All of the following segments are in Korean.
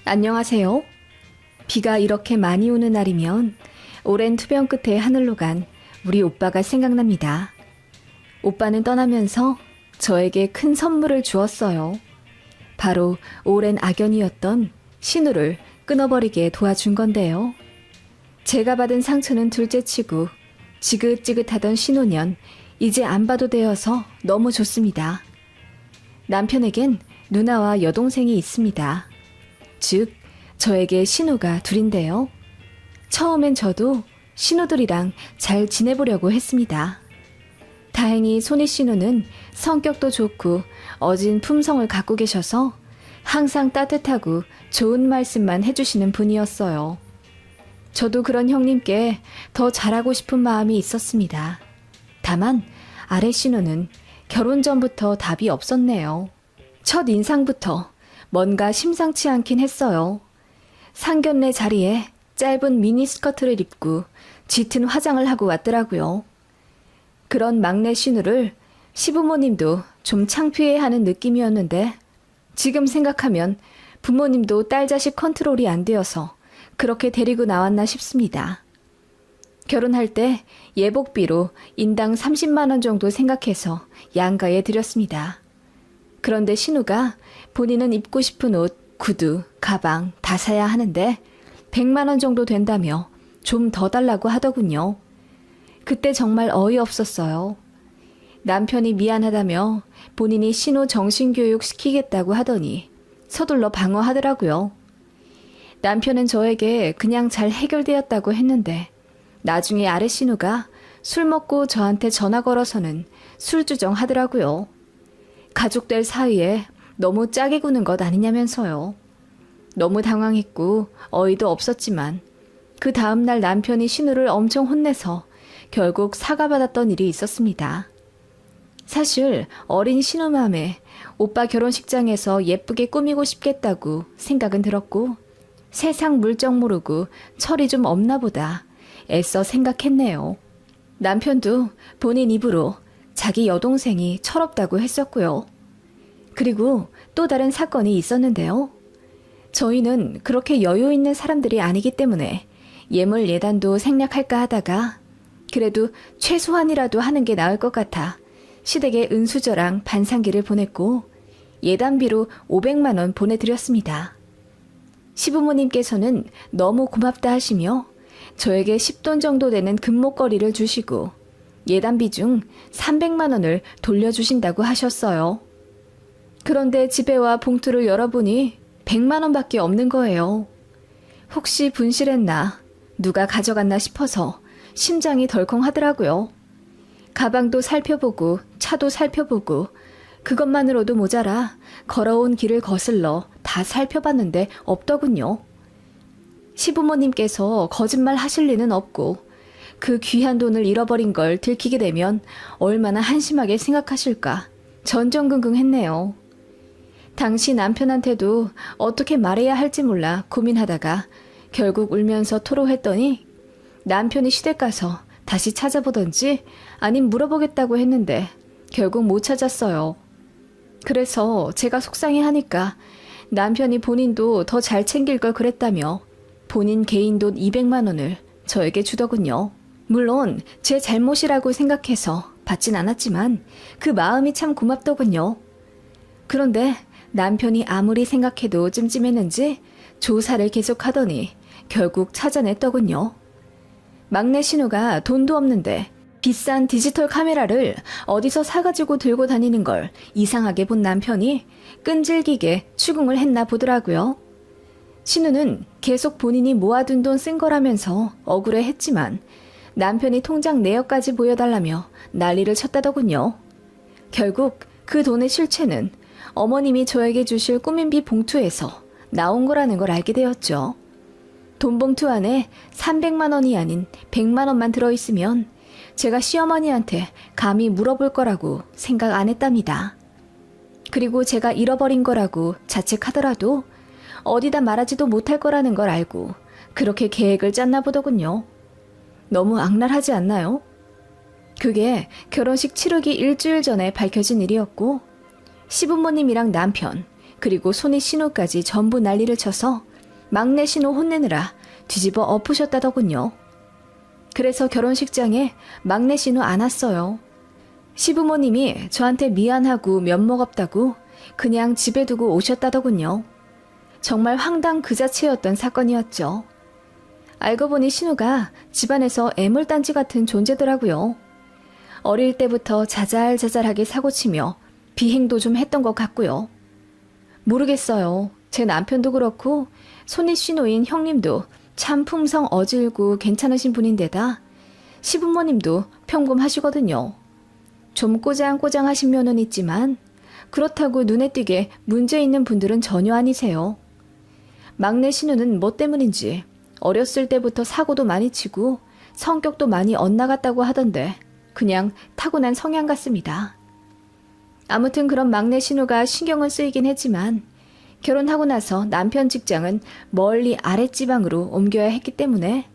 안녕하세요. 비가 이렇게 많이 오는 날이면 오랜 투병 끝에 하늘로 간 우리 오빠가 생각납니다. 오빠는 떠나면서 저에게 큰 선물을 주었어요. 바로 오랜 악연이었던 신우를 끊어버리게 도와준 건데요. 제가 받은 상처는 둘째치고 지긋지긋하던 신우년 이제 안 봐도 되어서 너무 좋습니다. 남편에겐 누나와 여동생이 있습니다. 즉, 저에게 신우가 둘인데요. 처음엔 저도 신우들이랑 잘 지내보려고 했습니다. 다행히 손이 신우는 성격도 좋고 어진 품성을 갖고 계셔서 항상 따뜻하고 좋은 말씀만 해주시는 분이었어요. 저도 그런 형님께 더 잘하고 싶은 마음이 있었습니다. 다만 아래 신우는 결혼 전부터 답이 없었네요. 첫 인상부터 뭔가 심상치 않긴 했어요. 상견례 자리에 짧은 미니스커트를 입고 짙은 화장을 하고 왔더라고요. 그런 막내 신우를 시부모님도 좀 창피해하는 느낌이었는데 지금 생각하면 부모님도 딸 자식 컨트롤이 안 되어서 그렇게 데리고 나왔나 싶습니다. 결혼할 때 예복비로 인당 30만 원 정도 생각해서 양가에 드렸습니다. 그런데 신우가 본인은 입고 싶은 옷, 구두, 가방 다 사야 하는데 100만 원 정도 된다며 좀 더 달라고 하더군요. 그때 정말 어이없었어요. 남편이 미안하다며 본인이 신우 정신교육 시키겠다고 하더니 서둘러 방어하더라고요. 남편은 저에게 그냥 잘 해결되었다고 했는데 나중에 아래 신우가 술 먹고 저한테 전화 걸어서는 술주정 하더라고요. 가족들 사이에 너무 짜게 구는 것 아니냐면서요. 너무 당황했고 어이도 없었지만 그 다음날 남편이 신우를 엄청 혼내서 결국 사과받았던 일이 있었습니다. 사실 어린 신우 맘에 오빠 결혼식장에서 예쁘게 꾸미고 싶겠다고 생각은 들었고 세상 물정 모르고 철이 좀 없나 보다 애써 생각했네요. 남편도 본인 입으로 자기 여동생이 철없다고 했었고요. 그리고 또 다른 사건이 있었는데요. 저희는 그렇게 여유 있는 사람들이 아니기 때문에 예물 예단도 생략할까 하다가 그래도 최소한이라도 하는 게 나을 것 같아 시댁에 은수저랑 반상기를 보냈고 예단비로 500만 원 보내드렸습니다. 시부모님께서는 너무 고맙다 하시며 저에게 10돈 정도 되는 금목걸이를 주시고 예단비 중 300만 원을 돌려주신다고 하셨어요. 그런데 집에 와 봉투를 열어보니 100만 원밖에 없는 거예요. 혹시 분실했나, 누가 가져갔나 싶어서 심장이 덜컹하더라고요. 가방도 살펴보고 차도 살펴보고 그것만으로도 모자라 걸어온 길을 거슬러 다 살펴봤는데 없더군요. 시부모님께서 거짓말 하실 리는 없고 그 귀한 돈을 잃어버린 걸 들키게 되면 얼마나 한심하게 생각하실까 전전긍긍했네요. 당시 남편한테도 어떻게 말해야 할지 몰라 고민하다가 결국 울면서 토로했더니 남편이 시댁 가서 다시 찾아보던지 아님 물어보겠다고 했는데 결국 못 찾았어요. 그래서 제가 속상해하니까 남편이 본인도 더 잘 챙길 걸 그랬다며 본인 개인 돈 200만 원을 저에게 주더군요. 물론 제 잘못이라고 생각해서 받진 않았지만 그 마음이 참 고맙더군요. 그런데 남편이 아무리 생각해도 찜찜했는지 조사를 계속하더니 결국 찾아냈더군요. 막내 신우가 돈도 없는데 비싼 디지털 카메라를 어디서 사가지고 들고 다니는 걸 이상하게 본 남편이 끈질기게 추궁을 했나 보더라고요. 신우는 계속 본인이 모아둔 돈 쓴 거라면서 억울해했지만 남편이 통장 내역까지 보여달라며 난리를 쳤다더군요. 결국 그 돈의 실체는 어머님이 저에게 주실 꾸민비 봉투에서 나온 거라는 걸 알게 되었죠. 돈 봉투 안에 300만 원이 아닌 100만 원만 들어있으면 제가 시어머니한테 감히 물어볼 거라고 생각 안 했답니다. 그리고 제가 잃어버린 거라고 자책하더라도 어디다 말하지도 못할 거라는 걸 알고 그렇게 계획을 짰나 보더군요. 너무 악랄하지 않나요? 그게 결혼식 치르기 일주일 전에 밝혀진 일이었고 시부모님이랑 남편 그리고 손이 신우까지 전부 난리를 쳐서 막내 신우 혼내느라 뒤집어 엎으셨다더군요. 그래서 결혼식장에 막내 신우 안 왔어요. 시부모님이 저한테 미안하고 면목 없다고 그냥 집에 두고 오셨다더군요. 정말 황당 그 자체였던 사건이었죠. 알고 보니 신우가 집안에서 애물단지 같은 존재더라고요. 어릴 때부터 자잘자잘하게 사고치며 비행도 좀 했던 것 같고요. 모르겠어요. 제 남편도 그렇고 손이 신우인 형님도 참 품성 어질고 괜찮으신 분인데다 시부모님도 평범하시거든요. 좀 꼬장꼬장하신 면은 있지만 그렇다고 눈에 띄게 문제 있는 분들은 전혀 아니세요. 막내 신우는 뭐 때문인지 어렸을 때부터 사고도 많이 치고 성격도 많이 엇나갔다고 하던데 그냥 타고난 성향 같습니다. 아무튼 그런 막내 신우가 신경은 쓰이긴 했지만 결혼하고 나서 남편 직장은 멀리 아랫지방으로 옮겨야 했기 때문에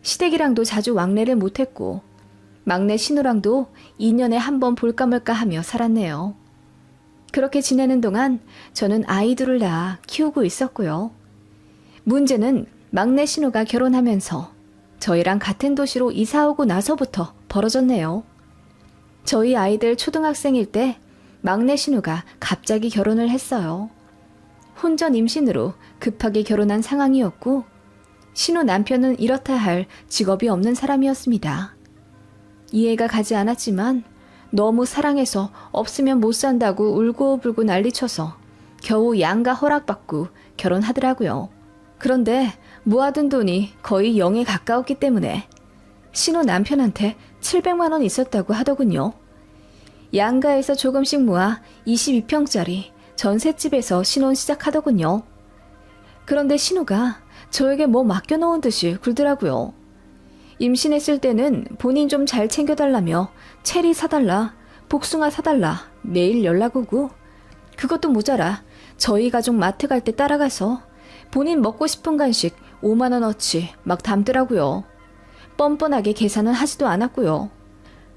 시댁이랑도 자주 왕래를 못했고 막내 신우랑도 2년에 한 번 볼까 말까 하며 살았네요. 그렇게 지내는 동안 저는 아이들을 낳아 키우고 있었고요. 문제는 막내 신우가 결혼하면서 저희랑 같은 도시로 이사 오고 나서부터 벌어졌네요. 저희 아이들 초등학생일 때 막내 신우가 갑자기 결혼을 했어요. 혼전 임신으로 급하게 결혼한 상황이었고 신우 남편은 이렇다 할 직업이 없는 사람이었습니다. 이해가 가지 않았지만 너무 사랑해서 없으면 못 산다고 울고불고 난리쳐서 겨우 양가 허락받고 결혼하더라고요. 그런데 모아둔 돈이 거의 0에 가까웠기 때문에 신우 남편한테 700만 원 있었다고 하더군요. 양가에서 조금씩 모아 22평짜리 전셋집에서 신혼 시작하더군요. 그런데 신우가 저에게 뭐 맡겨놓은 듯이 굴더라고요. 임신했을 때는 본인 좀 잘 챙겨달라며 체리 사달라, 복숭아 사달라 매일 연락 오고 그것도 모자라 저희 가족 마트 갈 때 따라가서 본인 먹고 싶은 간식 5만 원어치 막 담더라고요. 뻔뻔하게 계산은 하지도 않았고요.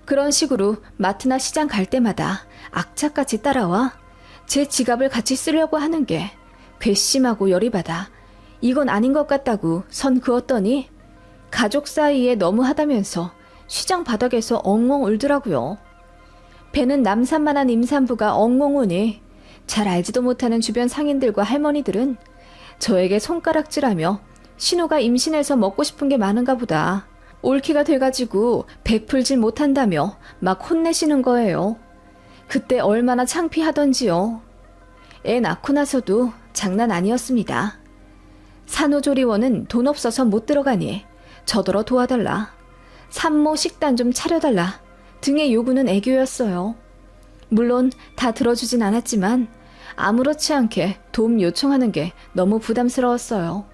그런 식으로 마트나 시장 갈 때마다 악착같이 따라와 제 지갑을 같이 쓰려고 하는 게 괘씸하고 열이 받아 이건 아닌 것 같다고 선 그었더니 가족 사이에 너무하다면서 시장 바닥에서 엉엉 울더라고요. 배는 남산만한 임산부가 엉엉 우니 잘 알지도 못하는 주변 상인들과 할머니들은 저에게 손가락질하며 신우가 임신해서 먹고 싶은 게 많은가 보다. 올키가 돼가지고 베풀질 못한다며 막 혼내시는 거예요. 그때 얼마나 창피하던지요. 애 낳고 나서도 장난 아니었습니다. 산후조리원은 돈 없어서 못 들어가니 저더러 도와달라. 산모 식단 좀 차려달라 등의 요구는 애교였어요. 물론 다 들어주진 않았지만 아무렇지 않게 도움 요청하는 게 너무 부담스러웠어요.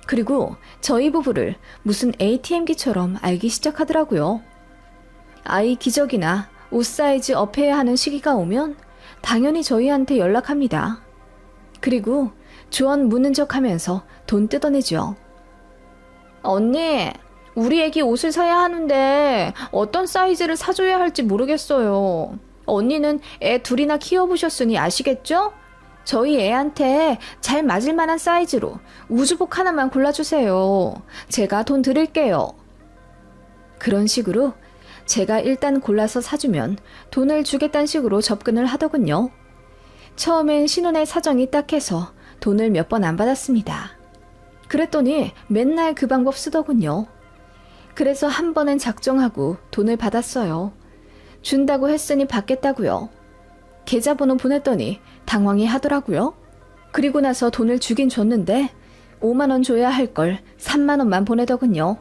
그리고 저희 부부를 무슨 ATM기처럼 알기 시작하더라고요. 아이 기저귀나 옷 사이즈 업해야 하는 시기가 오면 당연히 저희한테 연락합니다. 그리고 조언 묻는 척하면서 돈 뜯어내죠. 언니, 우리 애기 옷을 사야 하는데 어떤 사이즈를 사줘야 할지 모르겠어요. 언니는 애 둘이나 키워보셨으니 아시겠죠? 저희 애한테 잘 맞을 만한 사이즈로 우주복 하나만 골라주세요. 제가 돈 드릴게요. 그런 식으로 제가 일단 골라서 사주면 돈을 주겠다는 식으로 접근을 하더군요. 처음엔 신혼의 사정이 딱해서 돈을 몇 번 안 받았습니다. 그랬더니 맨날 그 방법 쓰더군요. 그래서 한 번은 작정하고 돈을 받았어요. 준다고 했으니 받겠다고요. 계좌번호 보냈더니 당황해 하더라고요. 그리고 나서 돈을 주긴 줬는데 5만 원 줘야 할 걸 3만 원만 보내더군요.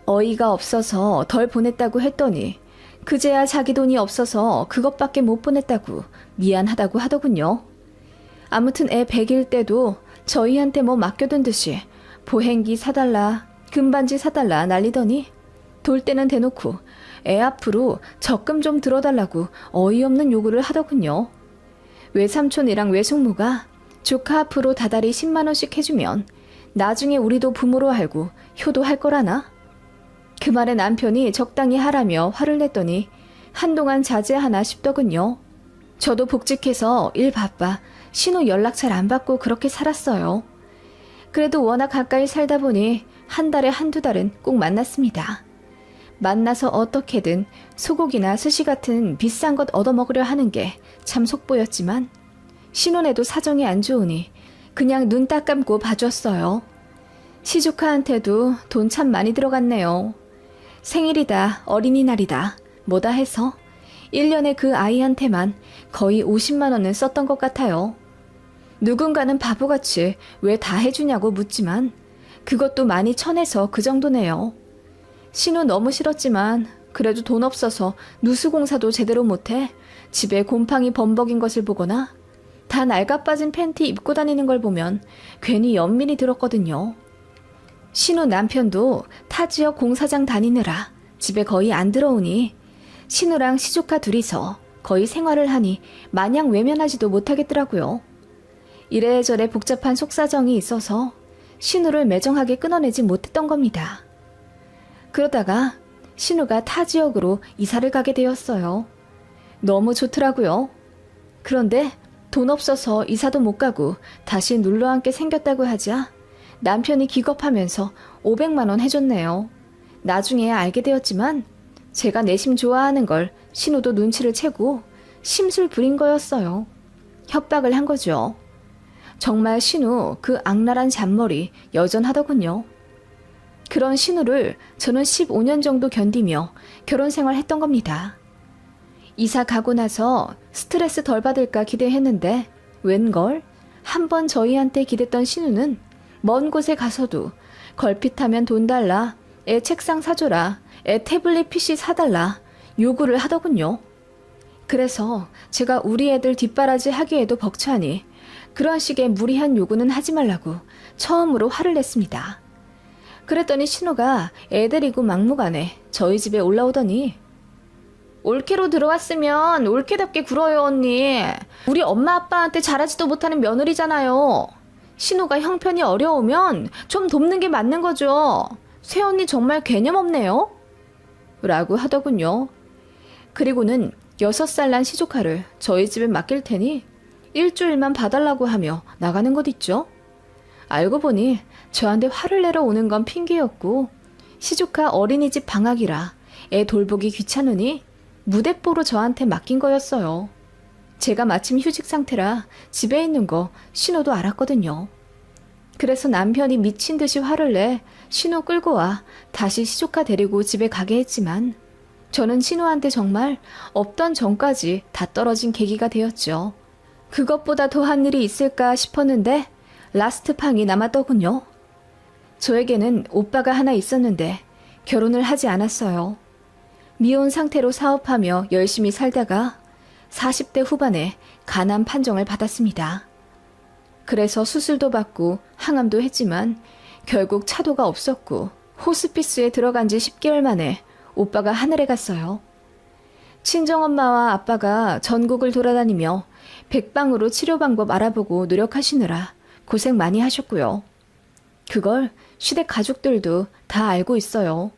어이가 없어서 덜 보냈다고 했더니 그제야 자기 돈이 없어서 그것밖에 못 보냈다고 미안하다고 하더군요. 아무튼 애 100일 때도 저희한테 뭐 맡겨둔 듯이 보행기 사달라, 금반지 사달라 난리더니 돌 때는 대놓고 애 앞으로 적금 좀 들어달라고 어이없는 요구를 하더군요. 외삼촌이랑 외숙모가 조카 앞으로 다달이 10만 원씩 해주면 나중에 우리도 부모로 알고 효도할 거라나? 그 말에 남편이 적당히 하라며 화를 냈더니 한동안 자제하나 싶더군요. 저도 복직해서 일 바빠 신호 연락 잘 안 받고 그렇게 살았어요. 그래도 워낙 가까이 살다 보니 한 달에 한두 달은 꼭 만났습니다. 만나서 어떻게든 소고기나 스시 같은 비싼 것 얻어먹으려 하는 게 참 속보였지만 신혼에도 사정이 안 좋으니 그냥 눈 딱 감고 봐줬어요. 시조카한테도 돈 참 많이 들어갔네요. 생일이다, 어린이날이다, 뭐다 해서 1년에 그 아이한테만 거의 50만 원은 썼던 것 같아요. 누군가는 바보같이 왜 다 해주냐고 묻지만 그것도 많이 쳐내서 그 정도네요. 신우 너무 싫었지만 그래도 돈 없어서 누수공사도 제대로 못해 집에 곰팡이 범벅인 것을 보거나 다 낡아빠진 팬티 입고 다니는 걸 보면 괜히 연민이 들었거든요. 신우 남편도 타 지역 공사장 다니느라 집에 거의 안 들어오니 신우랑 시조카 둘이서 거의 생활을 하니 마냥 외면하지도 못하겠더라고요. 이래저래 복잡한 속사정이 있어서 신우를 매정하게 끊어내지 못했던 겁니다. 그러다가 신우가 타 지역으로 이사를 가게 되었어요. 너무 좋더라고요. 그런데 돈 없어서 이사도 못 가고 다시 눌러앉게 생겼다고 하자 남편이 기겁하면서 500만 원 해줬네요. 나중에 알게 되었지만 제가 내심 좋아하는 걸 신우도 눈치를 채고 심술 부린 거였어요. 협박을 한 거죠. 정말 신우 그 악랄한 잔머리 여전하더군요. 그런 신우를 저는 15년 정도 견디며 결혼 생활했던 겁니다. 이사 가고 나서 스트레스 덜 받을까 기대했는데 웬걸 한번 저희한테 기댔던 신우는 먼 곳에 가서도 걸핏하면 돈 달라, 애 책상 사줘라, 애 태블릿 PC 사달라 요구를 하더군요. 그래서 제가 우리 애들 뒷바라지 하기에도 벅차니 그런 식의 무리한 요구는 하지 말라고 처음으로 화를 냈습니다. 그랬더니 신우가 애 데리고 막무가내 저희 집에 올라오더니 올케로 들어왔으면 올케답게 굴어요 언니. 우리 엄마 아빠한테 잘하지도 못하는 며느리잖아요. 신우가 형편이 어려우면 좀 돕는 게 맞는 거죠. 새언니 정말 개념 없네요. 라고 하더군요. 그리고는 6살 난 시조카를 저희 집에 맡길 테니 일주일만 봐달라고 하며 나가는 것 있죠. 알고 보니 저한테 화를 내러 오는 건 핑계였고 시조카 어린이집 방학이라 애 돌보기 귀찮으니 무대뽀로 저한테 맡긴 거였어요. 제가 마침 휴직 상태라 집에 있는 거 신우도 알았거든요. 그래서 남편이 미친 듯이 화를 내 신우 끌고 와 다시 시조카 데리고 집에 가게 했지만 저는 신우한테 정말 없던 정까지 다 떨어진 계기가 되었죠. 그것보다 더한 일이 있을까 싶었는데 라스트 팡이 남았더군요. 저에게는 오빠가 하나 있었는데 결혼을 하지 않았어요. 미혼 상태로 사업하며 열심히 살다가 40대 후반에 간암 판정을 받았습니다. 그래서 수술도 받고 항암도 했지만 결국 차도가 없었고 호스피스에 들어간 지 10개월 만에 오빠가 하늘에 갔어요. 친정엄마와 아빠가 전국을 돌아다니며 백방으로 치료 방법 알아보고 노력하시느라 고생 많이 하셨고요. 그걸 시댁 가족들도 다 알고 있어요.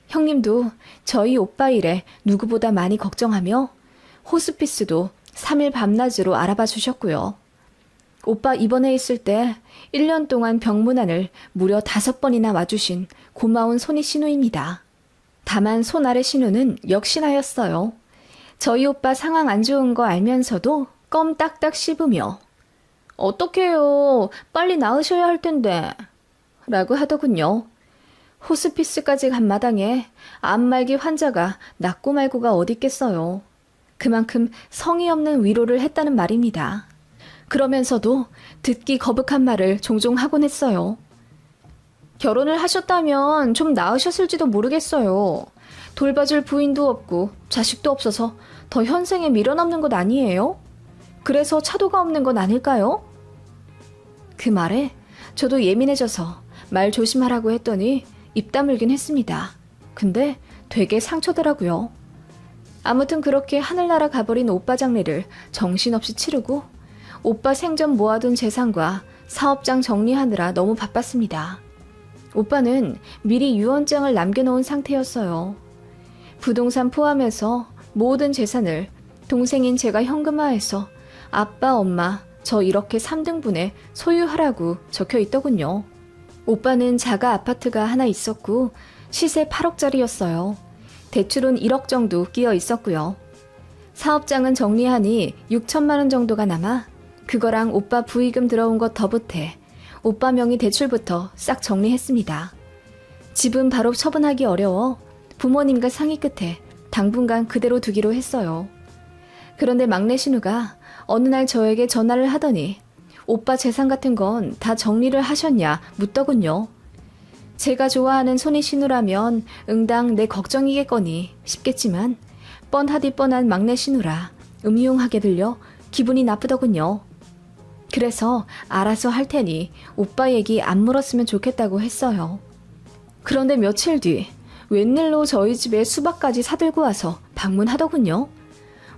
형님도 저희 오빠 일에 누구보다 많이 걱정하며 호스피스도 3일 밤낮으로 알아봐 주셨고요. 오빠 입원해 있을 때 1년 동안 병문안을 무려 5번이나 와주신 고마운 손이 신우입니다. 다만 손 아래 신우는 역시나였어요. 저희 오빠 상황 안 좋은 거 알면서도 껌 딱딱 씹으며 어떡해요. 빨리 나으셔야 할 텐데 라고 하더군요. 호스피스까지 간 마당에 암말기 환자가 낫고 말고가 어딨겠어요. 그만큼 성의 없는 위로를 했다는 말입니다. 그러면서도 듣기 거북한 말을 종종 하곤 했어요. 결혼을 하셨다면 좀 나으셨을지도 모르겠어요. 돌봐줄 부인도 없고 자식도 없어서 더 현생에 밀어넣는 것 아니에요? 그래서 차도가 없는 건 아닐까요? 그 말에 저도 예민해져서 말 조심하라고 했더니 입 다물긴 했습니다. 근데 되게 상처더라고요. 아무튼 그렇게 하늘나라 가버린 오빠 장례를 정신없이 치르고 오빠 생전 모아둔 재산과 사업장 정리하느라 너무 바빴습니다. 오빠는 미리 유언장을 남겨놓은 상태였어요. 부동산 포함해서 모든 재산을 동생인 제가 현금화해서 아빠, 엄마, 저 이렇게 3등분에 소유하라고 적혀 있더군요. 오빠는 자가 아파트가 하나 있었고 시세 8억짜리였어요. 대출은 1억 정도 끼어 있었고요. 사업장은 정리하니 6천만 원 정도가 남아 그거랑 오빠 부의금 들어온 것 더 보태 오빠 명의 대출부터 싹 정리했습니다. 집은 바로 처분하기 어려워 부모님과 상의 끝에 당분간 그대로 두기로 했어요. 그런데 막내 신우가 어느 날 저에게 전화를 하더니 오빠 재산 같은 건 다 정리를 하셨냐 묻더군요. 제가 좋아하는 손이 신우라면 응당 내 걱정이겠거니 싶겠지만 뻔하디 뻔한 막내 신우라 음흉하게 들려 기분이 나쁘더군요. 그래서 알아서 할 테니 오빠 얘기 안 물었으면 좋겠다고 했어요. 그런데 며칠 뒤 웬일로 저희 집에 수박까지 사들고 와서 방문하더군요.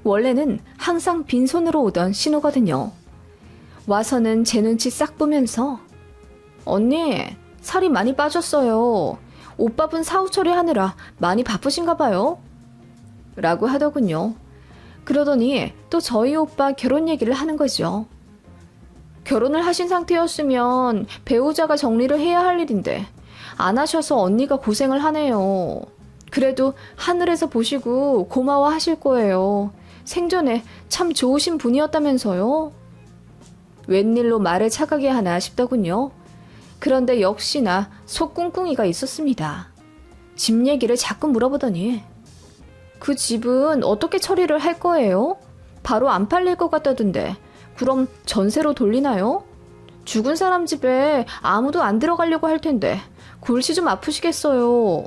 원래는 항상 빈손으로 오던 신우거든요. 와서는 제 눈치 싹 보면서 언니 살이 많이 빠졌어요. 오빠분 사후 처리하느라 많이 바쁘신가 봐요. 라고 하더군요. 그러더니 또 저희 오빠 결혼 얘기를 하는 거죠. 결혼을 하신 상태였으면 배우자가 정리를 해야 할 일인데 안 하셔서 언니가 고생을 하네요. 그래도 하늘에서 보시고 고마워하실 거예요. 생전에 참 좋으신 분이었다면서요. 웬일로 말을 차가게 하나 싶더군요. 그런데 역시나 속꿍꿍이가 있었습니다. 집 얘기를 자꾸 물어보더니 그 집은 어떻게 처리를 할 거예요? 바로 안 팔릴 것 같다던데 그럼 전세로 돌리나요? 죽은 사람 집에 아무도 안 들어가려고 할 텐데 골치 좀 아프시겠어요.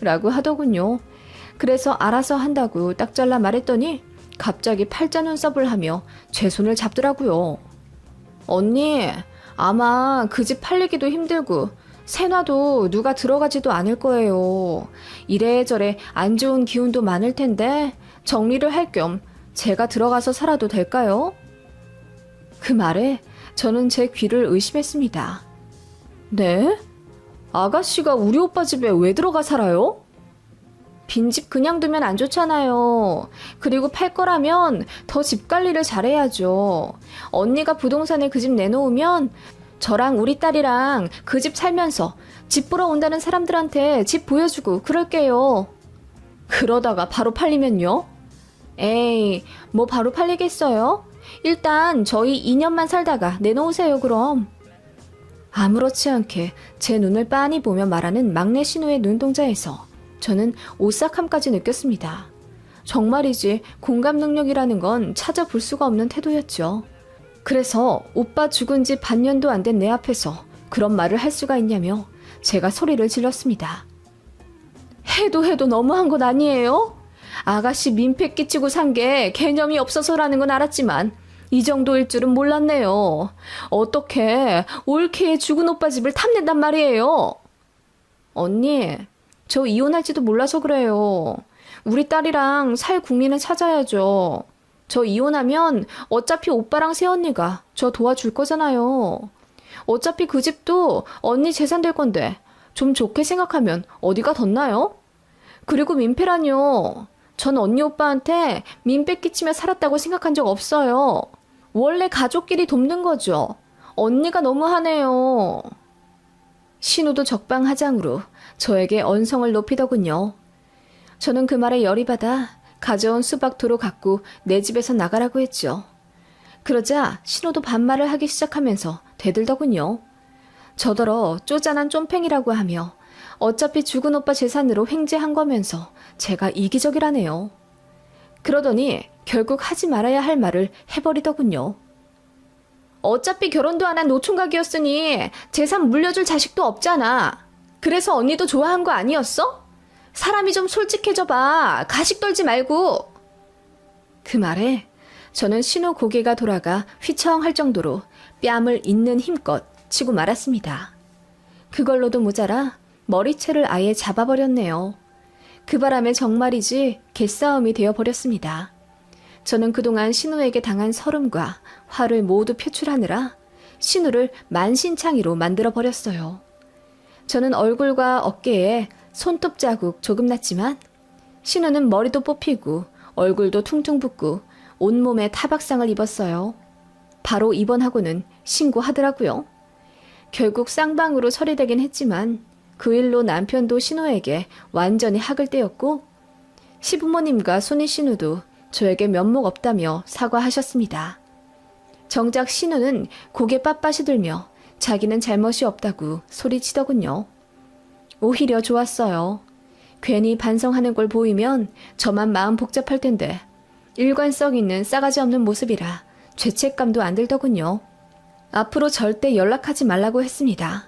라고 하더군요. 그래서 알아서 한다고 딱 잘라 말했더니 갑자기 팔자 눈썹을 하며 제 손을 잡더라고요. 언니, 아마 그 집 팔리기도 힘들고 세놔도 누가 들어가지도 않을 거예요. 이래저래 안 좋은 기운도 많을 텐데 정리를 할 겸 제가 들어가서 살아도 될까요? 그 말에 저는 제 귀를 의심했습니다. 네? 아가씨가 우리 오빠 집에 왜 들어가 살아요? 빈집 그냥 두면 안 좋잖아요. 그리고 팔 거라면 더 집 관리를 잘해야죠. 언니가 부동산에 그 집 내놓으면 저랑 우리 딸이랑 그 집 살면서 집 보러 온다는 사람들한테 집 보여주고 그럴게요. 그러다가 바로 팔리면요? 에이, 뭐 바로 팔리겠어요? 일단 저희 2년만 살다가 내놓으세요 그럼. 아무렇지 않게 제 눈을 빤히 보며 말하는 막내 신우의 눈동자에서 저는 오싹함까지 느꼈습니다. 정말이지 공감 능력이라는 건 찾아볼 수가 없는 태도였죠. 그래서 오빠 죽은 지 반년도 안 된 내 앞에서 그런 말을 할 수가 있냐며 제가 소리를 질렀습니다. 해도 너무한 건 아니에요? 아가씨 민폐 끼치고 산 게 개념이 없어서라는 건 알았지만 이 정도일 줄은 몰랐네요. 어떻게 올케의 죽은 오빠 집을 탐낸단 말이에요? 언니, 저 이혼할지도 몰라서 그래요. 우리 딸이랑 살 국리는 찾아야죠. 저 이혼하면 어차피 오빠랑 새언니가 저 도와줄 거잖아요. 어차피 그 집도 언니 재산 될 건데 좀 좋게 생각하면 어디가 덧나요? 그리고 민폐라뇨. 전 언니 오빠한테 민폐 끼치며 살았다고 생각한 적 없어요. 원래 가족끼리 돕는 거죠. 언니가 너무하네요. 신우도 적방하장으로 저에게 언성을 높이더군요. 저는 그 말에 열이 받아 가져온 수박도로 갖고 내 집에서 나가라고 했죠. 그러자 신우도 반말을 하기 시작하면서 대들더군요. 저더러 쪼잔한 쫌팽이라고 하며 어차피 죽은 오빠 재산으로 횡재한 거면서 제가 이기적이라네요. 그러더니 결국 하지 말아야 할 말을 해버리더군요. 어차피 결혼도 안 한 노총각이었으니 재산 물려줄 자식도 없잖아. 그래서 언니도 좋아한 거 아니었어? 사람이 좀 솔직해져봐. 가식 떨지 말고. 그 말에 저는 신우 고개가 돌아가 휘청할 정도로 뺨을 있는 힘껏 치고 말았습니다. 그걸로도 모자라 머리채를 아예 잡아버렸네요. 그 바람에 정말이지 개싸움이 되어버렸습니다. 저는 그동안 신우에게 당한 서름과 화를 모두 표출하느라 신우를 만신창이로 만들어버렸어요. 저는 얼굴과 어깨에 손톱 자국 조금 났지만 신우는 머리도 뽑히고 얼굴도 퉁퉁 붓고 온몸에 타박상을 입었어요. 바로 입원하고는 신고하더라고요. 결국 쌍방으로 처리되긴 했지만 그 일로 남편도 신우에게 완전히 학을 떼었고 시부모님과 손희 신우도 저에게 면목 없다며 사과하셨습니다. 정작 신우는 고개 빳빳이 들며 자기는 잘못이 없다고 소리치더군요. 오히려 좋았어요. 괜히 반성하는 걸 보이면 저만 마음 복잡할 텐데 일관성 있는 싸가지 없는 모습이라 죄책감도 안 들더군요. 앞으로 절대 연락하지 말라고 했습니다.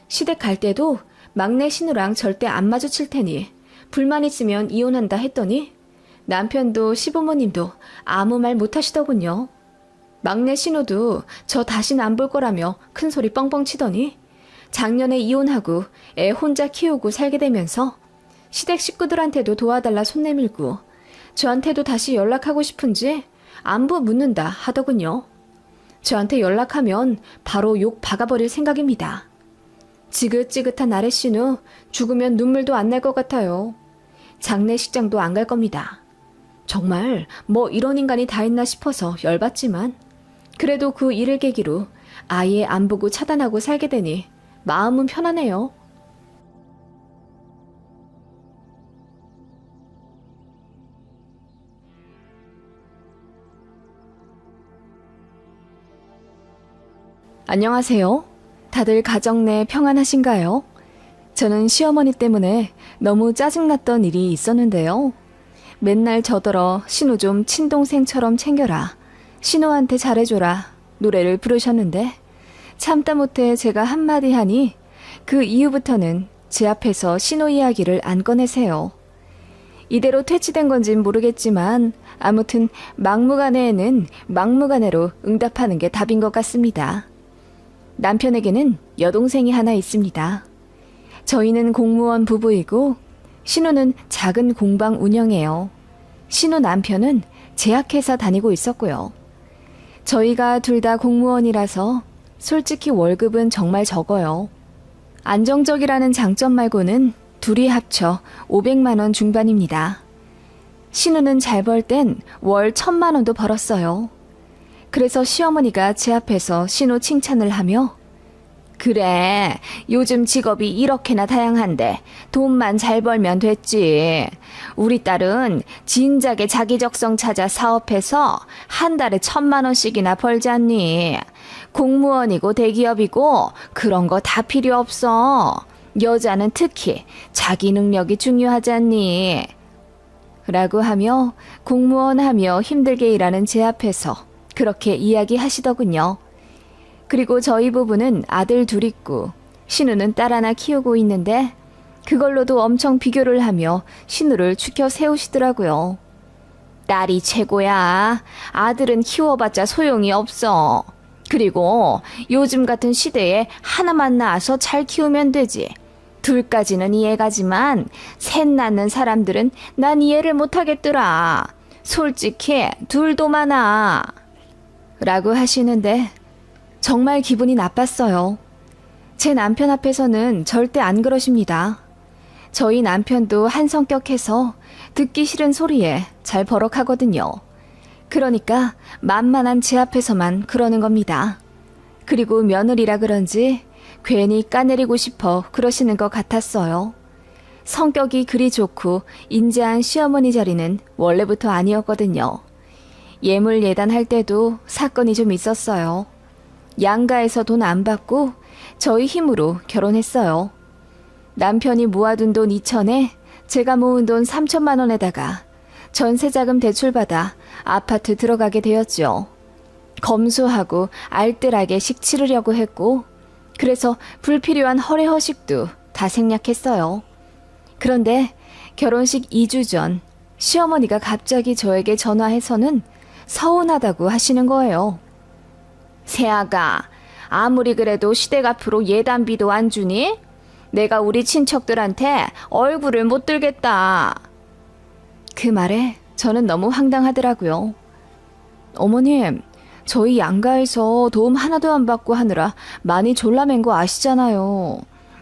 시댁 갈 때도 막내 신우랑 절대 안 마주칠 테니 불만 있으면 이혼한다 했더니 남편도 시부모님도 아무 말 못하시더군요. 막내 신우도 저 다신 안 볼 거라며 큰 소리 뻥뻥 치더니 작년에 이혼하고 애 혼자 키우고 살게 되면서 시댁 식구들한테도 도와달라 손 내밀고 저한테도 다시 연락하고 싶은지 안부 묻는다 하더군요. 저한테 연락하면 바로 욕 박아버릴 생각입니다. 지긋지긋한 아래 신우 죽으면 눈물도 안 날 것 같아요. 장례식장도 안 갈 겁니다. 정말 뭐 이런 인간이 다 있나 싶어서 열받지만 그래도 그 일을 계기로 아예 안 보고 차단하고 살게 되니 마음은 편하네요. 안녕하세요. 다들 가정 내 평안하신가요? 저는 시어머니 때문에 너무 짜증났던 일이 있었는데요. 맨날 저더러 신우 좀 친동생처럼 챙겨라, 신우한테 잘해줘라 노래를 부르셨는데 참다 못해 제가 한마디 하니 그 이후부터는 제 앞에서 신우 이야기를 안 꺼내세요. 이대로 퇴치된 건진 모르겠지만 아무튼 막무가내에는 막무가내로 응답하는 게 답인 것 같습니다. 남편에게는 여동생이 하나 있습니다. 저희는 공무원 부부이고 신우는 작은 공방 운영해요. 신우 남편은 제약회사 다니고 있었고요. 저희가 둘 다 공무원이라서 솔직히 월급은 정말 적어요. 안정적이라는 장점 말고는 둘이 합쳐 500만 원 중반입니다. 신우는 잘 벌 땐 월 1000만 원도 벌었어요. 그래서 시어머니가 제 앞에서 신우 칭찬을 하며 그래, 요즘 직업이 이렇게나 다양한데 돈만 잘 벌면 됐지. 우리 딸은 진작에 자기 적성 찾아 사업해서 한 달에 1000만 원씩이나 벌잖니. 공무원이고 대기업이고 그런 거 다 필요 없어. 여자는 특히 자기 능력이 중요하잖니. 라고 하며 공무원 하며 힘들게 일하는 제 앞에서 그렇게 이야기하시더군요. 그리고 저희 부부는 아들 둘 있고 신우는 딸 하나 키우고 있는데 그걸로도 엄청 비교를 하며 신우를 추켜 세우시더라고요. 딸이 최고야. 아들은 키워봤자 소용이 없어. 그리고 요즘 같은 시대에 하나만 낳아서 잘 키우면 되지. 둘까지는 이해가지만 셋 낳는 사람들은 난 이해를 못하겠더라. 솔직히 둘도 많아. 라고 하시는데 정말 기분이 나빴어요. 제 남편 앞에서는 절대 안 그러십니다. 저희 남편도 한 성격해서 듣기 싫은 소리에 잘 버럭하거든요. 그러니까 만만한 제 앞에서만 그러는 겁니다. 그리고 며느리라 그런지 괜히 까내리고 싶어 그러시는 것 같았어요. 성격이 그리 좋고 인자한 시어머니 자리는 원래부터 아니었거든요. 예물 예단할 때도 사건이 좀 있었어요. 양가에서 돈 안 받고 저희 힘으로 결혼했어요. 남편이 모아둔 돈 2천에 제가 모은 돈 3천만 원에다가 전세자금 대출받아 아파트 들어가게 되었죠. 검소하고 알뜰하게 식 치르려고 했고 그래서 불필요한 허례허식도 다 생략했어요. 그런데 결혼식 2주 전 시어머니가 갑자기 저에게 전화해서는 서운하다고 하시는 거예요. 새아가, 아무리 그래도 시댁 앞으로 예단비도 안 주니? 내가 우리 친척들한테 얼굴을 못 들겠다. 그 말에 저는 너무 황당하더라고요. 어머님, 저희 양가에서 도움 하나도 안 받고 하느라 많이 졸라맨 거 아시잖아요.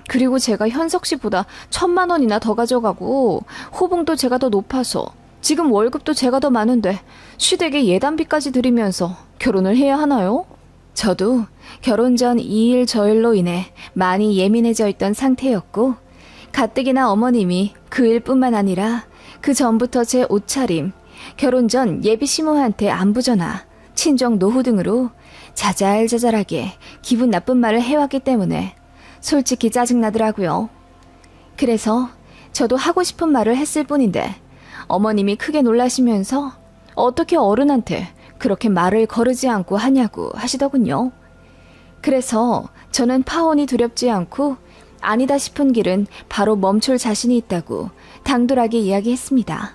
그리고 제가 현석 씨보다 1000만 원이나 더 가져가고 호봉도 제가 더 높아서 지금 월급도 제가 더 많은데 시댁에 예단비까지 드리면서 결혼을 해야 하나요? 저도 결혼 전 이 일 저 일로 인해 많이 예민해져 있던 상태였고, 가뜩이나 어머님이 그 일뿐만 아니라 그 전부터 제 옷차림, 결혼 전 예비 시모한테 안부 전화, 친정 노후 등으로 자잘자잘하게 기분 나쁜 말을 해왔기 때문에 솔직히 짜증나더라고요. 그래서 저도 하고 싶은 말을 했을 뿐인데 어머님이 크게 놀라시면서 어떻게 어른한테 그렇게 말을 거르지 않고 하냐고 하시더군요. 그래서 저는 파혼이 두렵지 않고 아니다 싶은 길은 바로 멈출 자신이 있다고 당돌하게 이야기했습니다.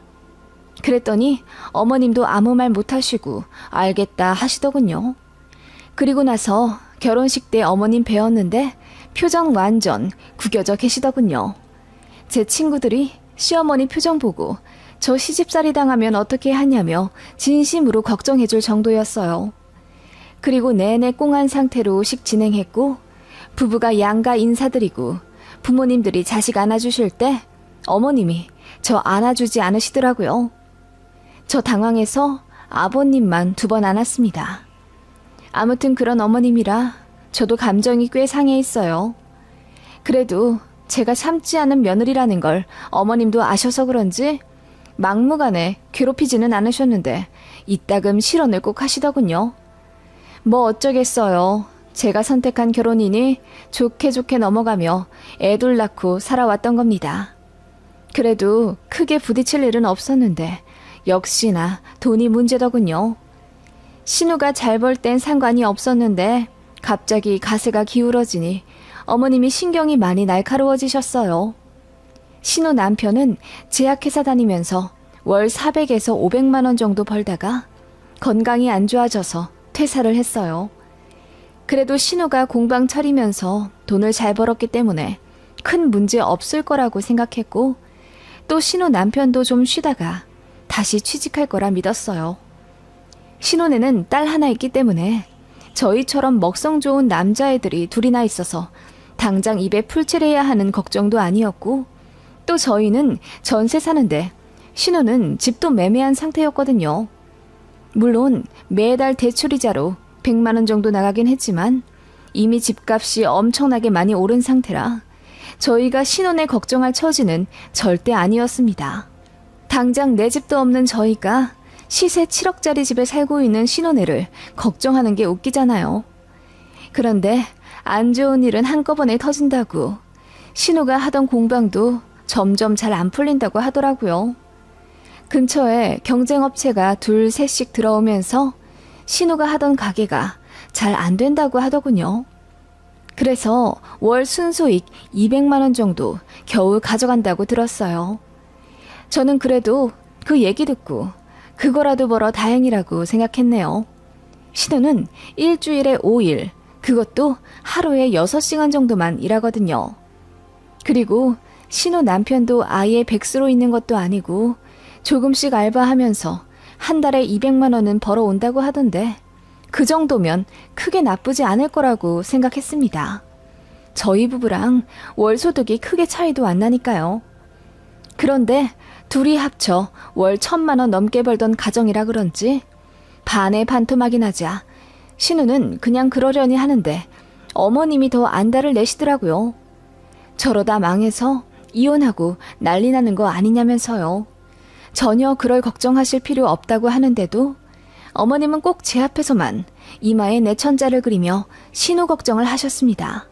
그랬더니 어머님도 아무 말 못하시고 알겠다 하시더군요. 그리고 나서 결혼식 때 어머님 뵈었는데 표정 완전 구겨져 계시더군요. 제 친구들이 시어머니 표정 보고 저 시집살이 당하면 어떻게 하냐며 진심으로 걱정해줄 정도였어요. 그리고 내내 꽁한 상태로 식 진행했고, 부부가 양가 인사드리고 부모님들이 자식 안아주실 때 어머님이 저 안아주지 않으시더라고요. 저 당황해서 아버님만 2번 안았습니다. 아무튼 그런 어머님이라 저도 감정이 꽤 상해 있어요. 그래도 제가 참지 않은 며느리라는 걸 어머님도 아셔서 그런지 막무가내 괴롭히지는 않으셨는데 이따금 실언을 꼭 하시더군요. 뭐 어쩌겠어요. 제가 선택한 결혼이니 좋게 좋게 넘어가며 애둘 낳고 살아왔던 겁니다. 그래도 크게 부딪힐 일은 없었는데 역시나 돈이 문제더군요. 신우가 잘 벌 땐 상관이 없었는데 갑자기 가세가 기울어지니 어머님이 신경이 많이 날카로워지셨어요. 신우 남편은 제약회사 다니면서 월 400에서 500만 원 정도 벌다가 건강이 안 좋아져서 퇴사를 했어요. 그래도 신우가 공방 차리면서 돈을 잘 벌었기 때문에 큰 문제 없을 거라고 생각했고, 또 신우 남편도 좀 쉬다가 다시 취직할 거라 믿었어요. 신혼에는 딸 하나 있기 때문에 저희처럼 먹성 좋은 남자애들이 2이나 있어서 당장 입에 풀칠해야 하는 걱정도 아니었고, 또 저희는 전세 사는데 신우는 집도 매매한 상태였거든요. 물론 매달 대출이자로 100만 원 정도 나가긴 했지만 이미 집값이 엄청나게 많이 오른 상태라 저희가 신혼에 걱정할 처지는 절대 아니었습니다. 당장 내 집도 없는 저희가 시세 7억짜리 집에 살고 있는 신혼애를 걱정하는 게 웃기잖아요. 그런데 안 좋은 일은 한꺼번에 터진다고 신우가 하던 공방도 점점 잘 안 풀린다고 하더라고요. 근처에 경쟁업체가 2, 3씩 들어오면서 신우가 하던 가게가 잘 안 된다고 하더군요. 그래서 월 순수익 200만 원 정도 겨우 가져간다고 들었어요. 저는 그래도 그 얘기 듣고 그거라도 벌어 다행이라고 생각했네요. 신우는 일주일에 5일, 그것도 하루에 6시간 정도만 일하거든요. 그리고 신우 남편도 아예 백수로 있는 것도 아니고 조금씩 알바하면서 한 달에 200만 원은 벌어온다고 하던데 그 정도면 크게 나쁘지 않을 거라고 생각했습니다. 저희 부부랑 월 소득이 크게 차이도 안 나니까요. 그런데 둘이 합쳐 월 1,000만 원 넘게 벌던 가정이라 그런지 반에 반토막이 나자 신우는 그냥 그러려니 하는데 어머님이 더 안달을 내시더라고요. 저러다 망해서 이혼하고 난리 나는 거 아니냐면서요. 전혀 그럴 걱정하실 필요 없다고 하는데도 어머님은 꼭 제 앞에서만 이마에 내천자를 그리며 신우 걱정을 하셨습니다.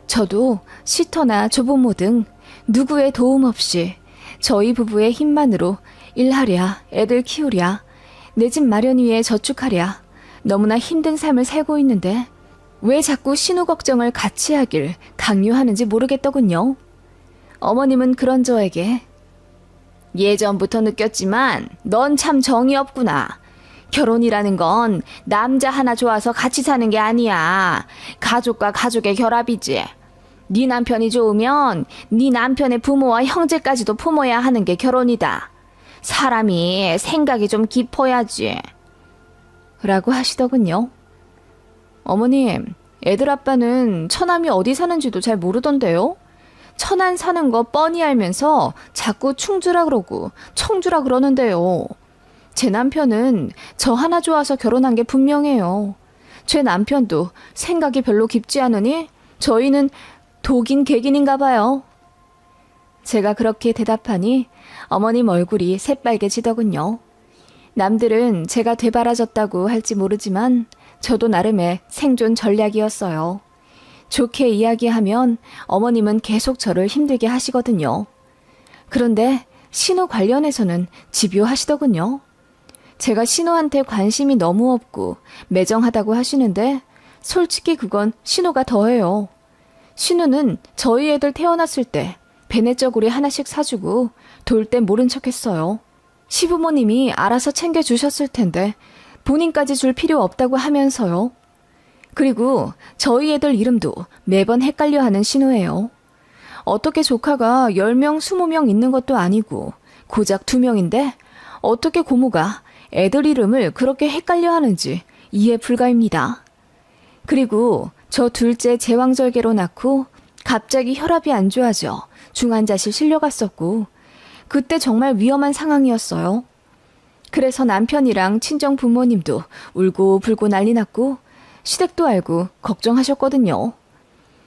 저도 시터나 조부모 등 누구의 도움 없이 저희 부부의 힘만으로 일하랴, 애들 키우랴, 내 집 마련 위해 저축하랴 너무나 힘든 삶을 살고 있는데 왜 자꾸 신우 걱정을 같이 하길 강요하는지 모르겠더군요. 어머님은 그런 저에게 예전부터 느꼈지만 넌 참 정이 없구나. 결혼이라는 건 남자 하나 좋아서 같이 사는 게 아니야. 가족과 가족의 결합이지. 네 남편이 좋으면 네 남편의 부모와 형제까지도 품어야 하는 게 결혼이다. 사람이 생각이 좀 깊어야지. 라고 하시더군요. 어머님, 애들 아빠는 처남이 어디 사는지도 잘 모르던데요? 천안 사는 거 뻔히 알면서 자꾸 충주라 그러고 청주라 그러는데요. 제 남편은 저 하나 좋아서 결혼한 게 분명해요. 제 남편도 생각이 별로 깊지 않으니 저희는 독인 객인인가 봐요. 제가 그렇게 대답하니 어머님 얼굴이 새빨개지더군요. 남들은 제가 되바라졌다고 할지 모르지만 저도 나름의 생존 전략이었어요. 좋게 이야기하면 어머님은 계속 저를 힘들게 하시거든요. 그런데 신우 관련해서는 집요하시더군요. 제가 신우한테 관심이 너무 없고 매정하다고 하시는데 솔직히 그건 신우가 더해요. 신우는 저희 애들 태어났을 때 배냇저고리 하나씩 사주고 돌 때 모른 척했어요. 시부모님이 알아서 챙겨주셨을 텐데 본인까지 줄 필요 없다고 하면서요. 그리고 저희 애들 이름도 매번 헷갈려하는 신우예요. 어떻게 조카가 10명, 20명 있는 것도 아니고 고작 2명인데 어떻게 고모가 애들 이름을 그렇게 헷갈려하는지 이해 불가입니다. 그리고 저 둘째 제왕절개로 낳고 갑자기 혈압이 안 좋아져 중환자실 실려갔었고 그때 정말 위험한 상황이었어요. 그래서 남편이랑 친정 부모님도 울고불고 난리 났고 시댁도 알고 걱정하셨거든요.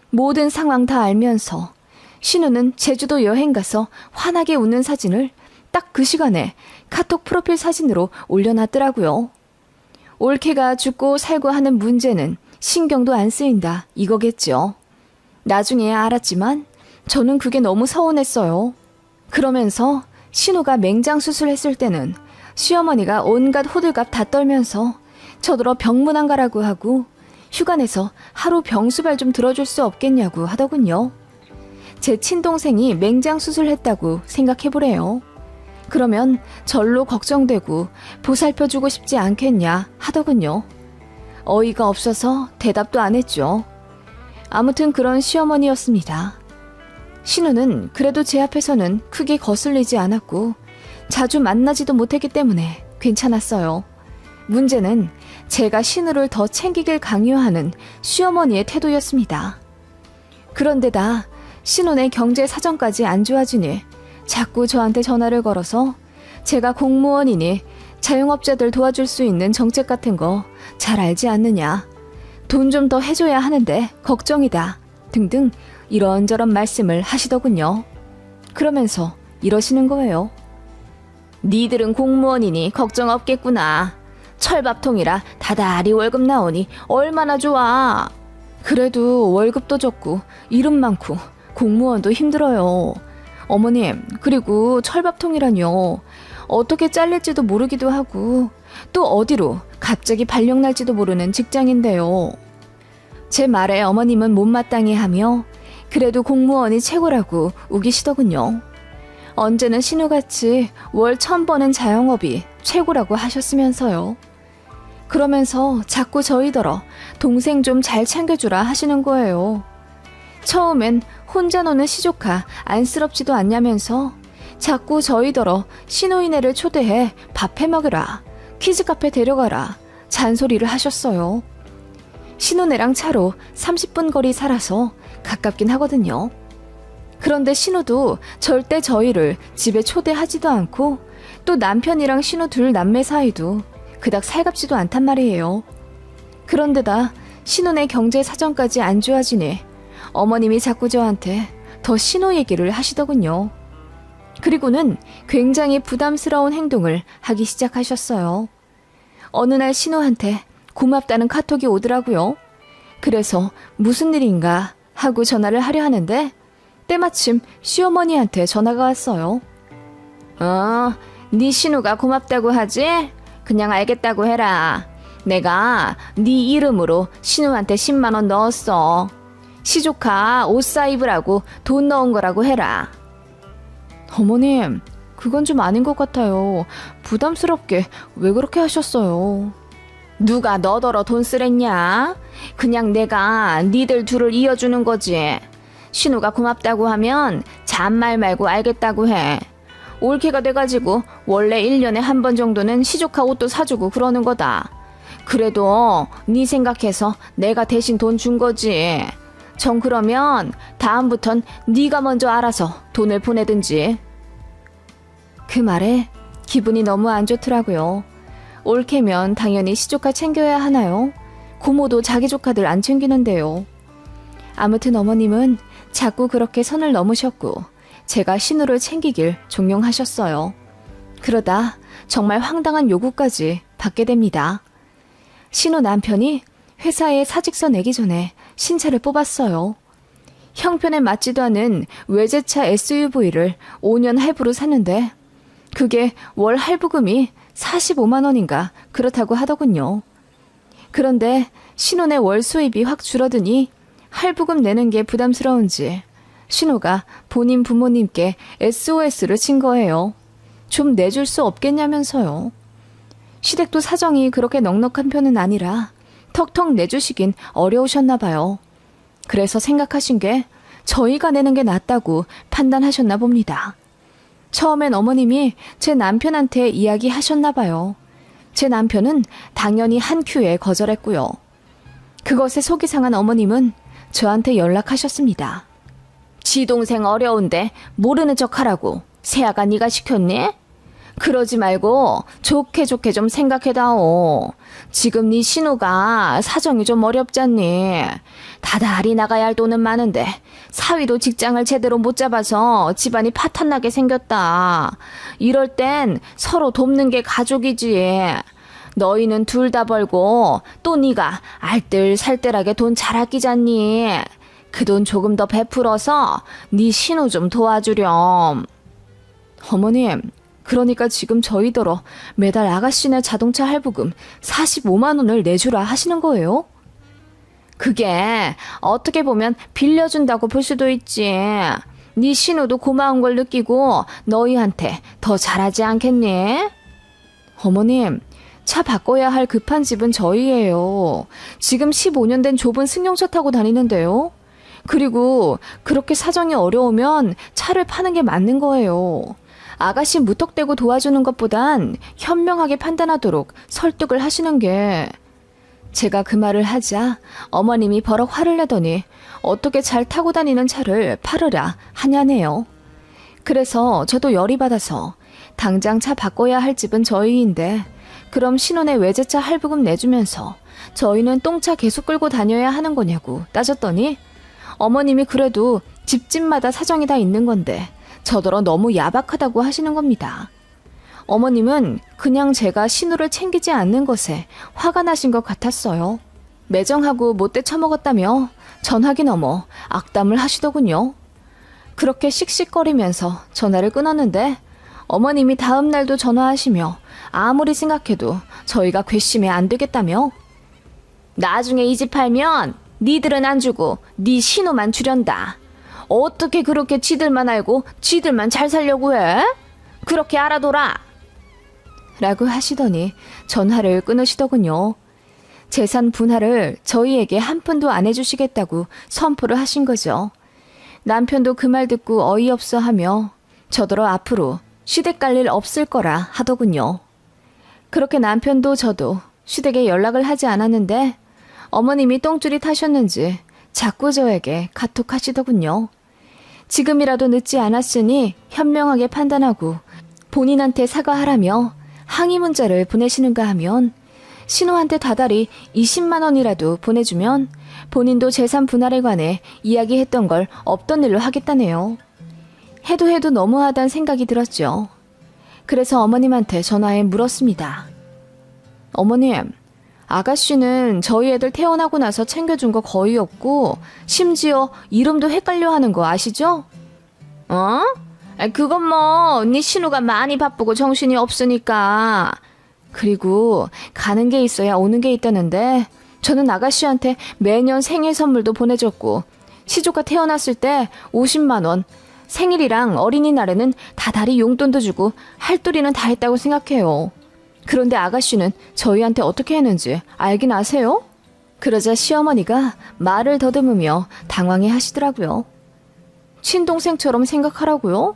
모든 상황 다 알면서 신우는 제주도 여행 가서 환하게 웃는 사진을 딱 그 시간에 카톡 프로필 사진으로 올려놨더라고요. 올케가 죽고 살고 하는 문제는 신경도 안 쓰인다 이거겠죠. 나중에 알았지만 저는 그게 너무 서운했어요. 그러면서 신우가 맹장 수술했을 때는 시어머니가 온갖 호들갑 다 떨면서 저더러 병문 안 가라고 하고 휴가 내서 하루 병수발 좀 들어줄 수 없겠냐고 하더군요. 제 친동생이 맹장 수술했다고 생각해보래요. 그러면 절로 걱정되고 보살펴주고 싶지 않겠냐 하더군요. 어이가 없어서 대답도 안 했죠. 아무튼 그런 시어머니였습니다. 신우는 그래도 제 앞에서는 크게 거슬리지 않았고 자주 만나지도 못했기 때문에 괜찮았어요. 문제는 제가 신우를 더 챙기길 강요하는 시어머니의 태도였습니다. 그런데다 신우네 경제 사정까지 안 좋아지니 자꾸 저한테 전화를 걸어서 제가 공무원이니 자영업자들 도와줄 수 있는 정책 같은 거 잘 알지 않느냐, 돈 좀 더 해줘야 하는데 걱정이다 등등 이런저런 말씀을 하시더군요. 그러면서 이러시는 거예요. 니들은 공무원이니 걱정 없겠구나. 철밥통이라 다달이 월급 나오니 얼마나 좋아. 그래도 월급도 적고 이름 많고 공무원도 힘들어요. 어머님, 그리고 철밥통이라뇨. 어떻게 잘릴지도 모르기도 하고 또 어디로 갑자기 발령 날지도 모르는 직장인데요. 제 말에 어머님은 못마땅해 하며 그래도 공무원이 최고라고 우기시더군요. 언제는 신우같이 월 1,000 버는 자영업이 최고라고 하셨으면서요. 그러면서 자꾸 저희더러 동생 좀 잘 챙겨주라 하시는 거예요. 처음엔 혼자 노는 시조카 안쓰럽지도 않냐면서 자꾸 저희더러 신우이네를 초대해 밥 해먹으라, 키즈카페 데려가라 잔소리를 하셨어요. 신우네랑 차로 30분 거리 살아서 가깝긴 하거든요. 그런데 신우도 절대 저희를 집에 초대하지도 않고 또 남편이랑 신우 둘 남매 사이도 그닥 살갑지도 않단 말이에요. 그런데다 신우네 경제 사정까지 안 좋아지니 어머님이 자꾸 저한테 더 신우 얘기를 하시더군요. 그리고는 굉장히 부담스러운 행동을 하기 시작하셨어요. 어느 날 신우한테 고맙다는 카톡이 오더라고요. 그래서 무슨 일인가 하고 전화를 하려 하는데 때마침 시어머니한테 전화가 왔어요. 네 신우가 고맙다고 하지? 그냥 알겠다고 해라. 내가 네 이름으로 신우한테 10만 원 넣었어. 시조카 옷 사 입으라고 돈 넣은 거라고 해라. 어머님, 그건 좀 아닌 것 같아요. 부담스럽게 왜 그렇게 하셨어요? 누가 너더러 돈 쓰랬냐? 그냥 내가 니들 둘을 이어주는 거지. 신우가 고맙다고 하면 잔말 말고 알겠다고 해. 올케가 돼가지고 원래 1년에 한 번 정도는 시조카 옷도 사주고 그러는 거다. 그래도 네 생각해서 내가 대신 돈 준 거지. 전 그러면 다음부턴 네가 먼저 알아서 돈을 보내든지. 그 말에 기분이 너무 안 좋더라고요. 올케면 당연히 시조카 챙겨야 하나요? 고모도 자기 조카들 안 챙기는데요. 아무튼 어머님은 자꾸 그렇게 선을 넘으셨고 제가 신우를 챙기길 종용하셨어요. 그러다 정말 황당한 요구까지 받게 됩니다. 신우 남편이 회사에 사직서 내기 전에 신차를 뽑았어요. 형편에 맞지도 않은 외제차 SUV를 5년 할부로 샀는데 그게 월 할부금이 45만 원인가 그렇다고 하더군요. 그런데 신혼의 월 수입이 확 줄어드니 할부금 내는 게 부담스러운지 신우가 본인 부모님께 SOS를 친 거예요. 좀 내줄 수 없겠냐면서요. 시댁도 사정이 그렇게 넉넉한 편은 아니라 턱턱 내주시긴 어려우셨나 봐요. 그래서 생각하신 게 저희가 내는 게 낫다고 판단하셨나 봅니다. 처음엔 어머님이 제 남편한테 이야기하셨나 봐요. 제 남편은 당연히 한 큐에 거절했고요. 그것에 속이 상한 어머님은 저한테 연락하셨습니다. 지 동생 어려운데 모르는 척하라고 세아가 네가 시켰니? 그러지 말고 좋게 좀 생각해다오. 지금 네 신우가 사정이 좀 어렵잖니. 다달이 나가야 할 돈은 많은데 사위도 직장을 제대로 못 잡아서 집안이 파탄나게 생겼다. 이럴 땐 서로 돕는 게 가족이지. 너희는 둘 다 벌고 또 네가 알뜰살뜰하게 돈 잘 아끼잖니. 그 돈 조금 더 베풀어서 네 신우 좀 도와주렴. 어머님, 그러니까 지금 저희더러 매달 아가씨네 자동차 할부금 45만 원을 내주라 하시는 거예요? 그게 어떻게 보면 빌려준다고 볼 수도 있지. 네 신우도 고마운 걸 느끼고 너희한테 더 잘하지 않겠니? 어머님, 차 바꿔야 할 급한 집은 저희예요. 지금 15년 된 좁은 승용차 타고 다니는데요. 그리고 그렇게 사정이 어려우면 차를 파는 게 맞는 거예요. 아가씨 무턱대고 도와주는 것보단 현명하게 판단하도록 설득을 하시는 게. 제가 그 말을 하자 어머님이 버럭 화를 내더니 어떻게 잘 타고 다니는 차를 팔으라 하냐네요. 그래서 저도 열이 받아서 당장 차 바꿔야 할 집은 저희인데 그럼 신혼의 외제차 할부금 내주면서 저희는 똥차 계속 끌고 다녀야 하는 거냐고 따졌더니 어머님이 그래도 집집마다 사정이 다 있는 건데 저더러 너무 야박하다고 하시는 겁니다. 어머님은 그냥 제가 신우를 챙기지 않는 것에 화가 나신 것 같았어요. 매정하고 못돼 처먹었다며 전화기 넘어 악담을 하시더군요. 그렇게 씩씩거리면서 전화를 끊었는데 어머님이 다음 날도 전화하시며 아무리 생각해도 저희가 괘씸해 안 되겠다며 나중에 이 집 팔면 니들은 안 주고 니 신우만 주련다. 어떻게 그렇게 지들만 알고 지들만 잘 살려고 해? 그렇게 알아둬라. 라고 하시더니 전화를 끊으시더군요. 재산 분할을 저희에게 한 푼도 안 해주시겠다고 선포를 하신 거죠. 남편도 그 말 듣고 어이없어 하며 저더러 앞으로 시댁 갈 일 없을 거라 하더군요. 그렇게 남편도 저도 시댁에 연락을 하지 않았는데 어머님이 똥줄이 타셨는지 자꾸 저에게 카톡하시더군요. 지금이라도 늦지 않았으니 현명하게 판단하고 본인한테 사과하라며 항의 문자를 보내시는가 하면 신우한테 다달이 20만 원이라도 보내주면 본인도 재산 분할에 관해 이야기했던 걸 없던 일로 하겠다네요. 해도 너무하단 생각이 들었죠. 그래서 어머님한테 전화해 물었습니다. 어머님, 아가씨는 저희 애들 태어나고 나서 챙겨준 거 거의 없고 심지어 이름도 헷갈려 하는 거 아시죠? 어? 그건 뭐 네 신우가 많이 바쁘고 정신이 없으니까. 그리고 가는 게 있어야 오는 게 있다는데 저는 아가씨한테 매년 생일 선물도 보내줬고 시조가 태어났을 때 50만 원, 생일이랑 어린이날에는 다달이 용돈도 주고 할도리는 다 했다고 생각해요. 그런데 아가씨는 저희한테 어떻게 했는지 알긴 아세요? 그러자 시어머니가 말을 더듬으며 당황해 하시더라고요. 친동생처럼 생각하라고요?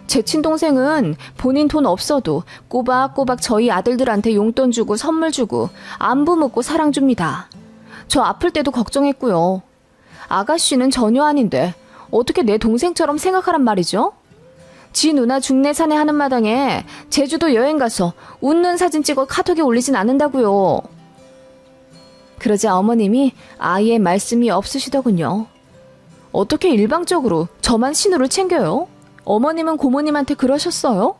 제 친동생은 본인 돈 없어도 꼬박꼬박 저희 아들들한테 용돈 주고 선물 주고 안부 묻고 사랑 줍니다. 저 아플 때도 걱정했고요. 아가씨는 전혀 아닌데 어떻게 내 동생처럼 생각하란 말이죠? 지 누나 중내산에 하는 마당에 제주도 여행 가서 웃는 사진 찍어 카톡에 올리진 않는다고요. 그러자 어머님이 아예 말씀이 없으시더군요. 어떻게 일방적으로 저만 신우를 챙겨요? 어머님은 고모님한테 그러셨어요?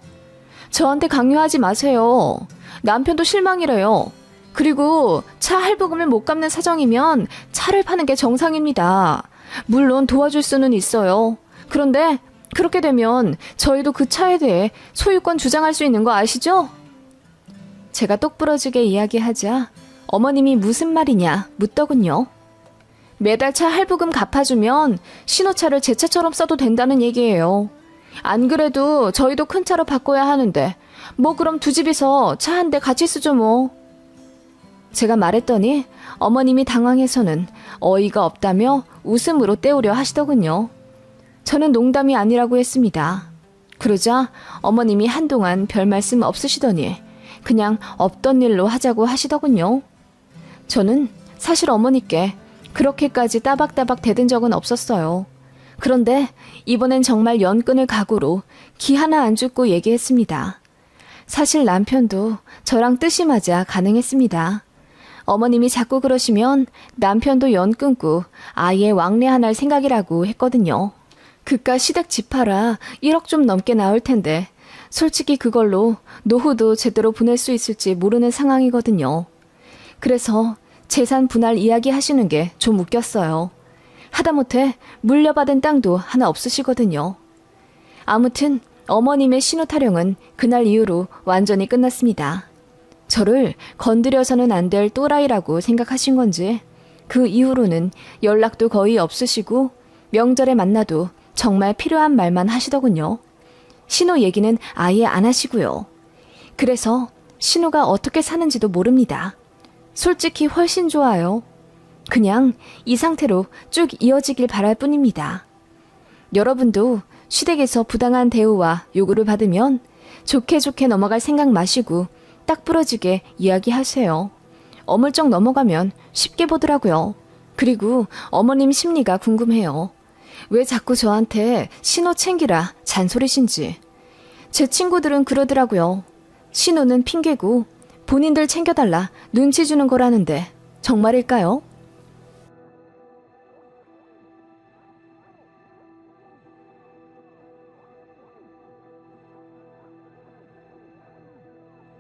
저한테 강요하지 마세요. 남편도 실망이래요. 그리고 차 할부금을 못 갚는 사정이면 차를 파는 게 정상입니다. 물론 도와줄 수는 있어요. 그런데 그렇게 되면 저희도 그 차에 대해 소유권 주장할 수 있는 거 아시죠? 제가 똑부러지게 이야기하자 어머님이 무슨 말이냐 묻더군요. 매달 차 할부금 갚아주면 신호차를 제 차처럼 써도 된다는 얘기예요. 안 그래도 저희도 큰 차로 바꿔야 하는데 뭐 그럼 두 집이서 차 한 대 같이 쓰죠 뭐. 제가 말했더니 어머님이 당황해서는 어이가 없다며 웃음으로 때우려 하시더군요. 저는 농담이 아니라고 했습니다. 그러자 어머님이 한동안 별 말씀 없으시더니 그냥 없던 일로 하자고 하시더군요. 저는 사실 어머니께 그렇게까지 따박따박 대든 적은 없었어요. 그런데 이번엔 정말 연끈을 각오로 기 하나 안 죽고 얘기했습니다. 사실 남편도 저랑 뜻이 맞아 가능했습니다. 어머님이 자꾸 그러시면 남편도 연 끊고 아예 왕래하날 생각이라고 했거든요. 그깟 시댁 집 팔아 1억 좀 넘게 나올 텐데 솔직히 그걸로 노후도 제대로 보낼 수 있을지 모르는 상황이거든요. 그래서 재산 분할 이야기 하시는 게 좀 웃겼어요. 하다못해 물려받은 땅도 하나 없으시거든요. 아무튼 어머님의 신우 타령은 그날 이후로 완전히 끝났습니다. 저를 건드려서는 안 될 또라이라고 생각하신 건지 그 이후로는 연락도 거의 없으시고 명절에 만나도 정말 필요한 말만 하시더군요. 신우 얘기는 아예 안 하시고요. 그래서 신우가 어떻게 사는지도 모릅니다. 솔직히 훨씬 좋아요. 그냥 이 상태로 쭉 이어지길 바랄 뿐입니다. 여러분도 시댁에서 부당한 대우와 요구를 받으면 좋게 좋게 넘어갈 생각 마시고 딱 부러지게 이야기하세요. 어물쩍 넘어가면 쉽게 보더라고요. 그리고 어머님 심리가 궁금해요. 왜 자꾸 저한테 신호 챙기라 잔소리신지. 제 친구들은 그러더라고요. 신호는 핑계고 본인들 챙겨달라 눈치 주는 거라는데 정말일까요?